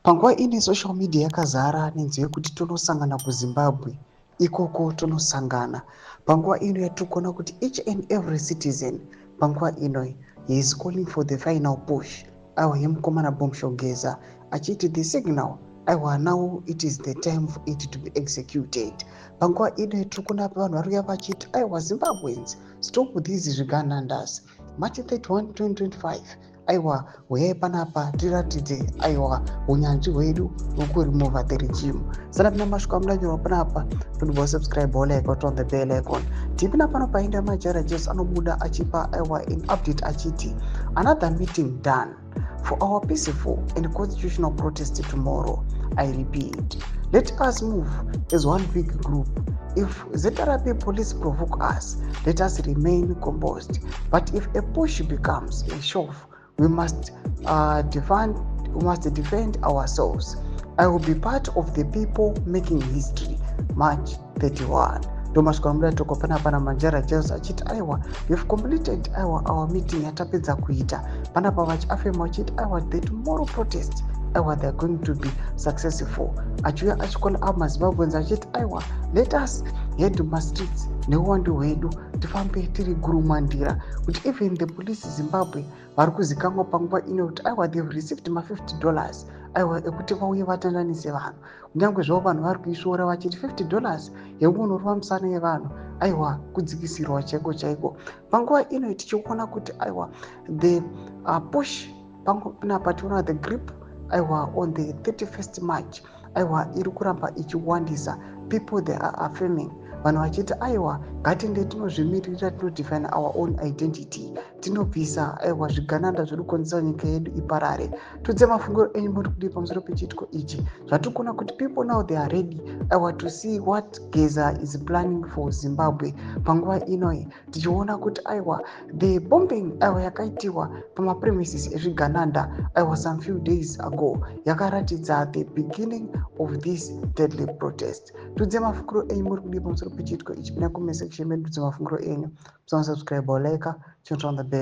Panguva ine social media yakazara nenzwi yekuti tonosangana kuZimbabwe, ikoko tonosangana. Panguva ino yatiri kuona kuti each and every citizen panguva ino he is calling for the final push. Aiwa yemukomana Bomushongeza achiti the signal, aiwa now it is the time for it to be executed. Panguva ino yatiri kuona vanhu vari vachiti aiwa Zimbabweans, stop these zviganandas. March 31, 2025. Aiwa huyai panapa tiratidze aiwa unyanzvi hwedu hwekuremova the regime. Sana pina mashuka munanyora panapa tonibo subscribe like on the bell icon. Tipina pano painda majara just anobuda achipa aiwa in update achiti another meeting done for our peaceful and constitutional protest tomorrow. I repeat, let us move as one big group. If ZRP police provoke us, let us remain composed. But if a push becomes a shove, we must defend ourselves. I will be part of the people making history. March 31. Domashkwamura tokopana pana manjara just achiti aiwa we've completed our meeting yatapedza kuita panapa vachiafema vachiti aiwa the tomorrow protest aiwa they are going to be successful. Achiuya achikola amaZimbabweans achiti aiwa let us head mastreets neuwandu hwedu tifambe tiri gurumandira kuti even the police Zimbabwe vari kuzikanwa panguva ino kuti aiwa they've received $50 aiwa ekuti vauye vatandanise vanhu. Kunyange zvavo vanhu vari kuisvora vachiti $50 yeunorova musana yevanhu aiwa kudzikisirwa chaiko chaiko. Panguva ino tichiona kuti aiwa the push panapa tiona the grip aiwa on the 31st March aiwa iri kuramba ichiwandisa. People they are affirming vanhu vachiti aiwa ngatinde tinozvimirira tinodefine our own identity, tinobvisa aiwa zvigananda zviri kukonzesa nyika yedu iparare. Tudze mafungiro enyu muri kudii pamusoro pechiitiko ichi. Zvatiri kuona kuti people now they are ready aiwa to see what Geza is planning for Zimbabwe. Panguva inoyi tichiona kuti aiwa the bombing aiwa yakaitiwa pamapremises ezvigananda aiwa some few days ago yakaratidza the beginning of this deadly protest. Tudze mafungiro enyu muri kudii pamusoro pechiitiko ichi. Pinda comment section medu tudze mafungiro enyu. Subscribe or like, turn on the bell.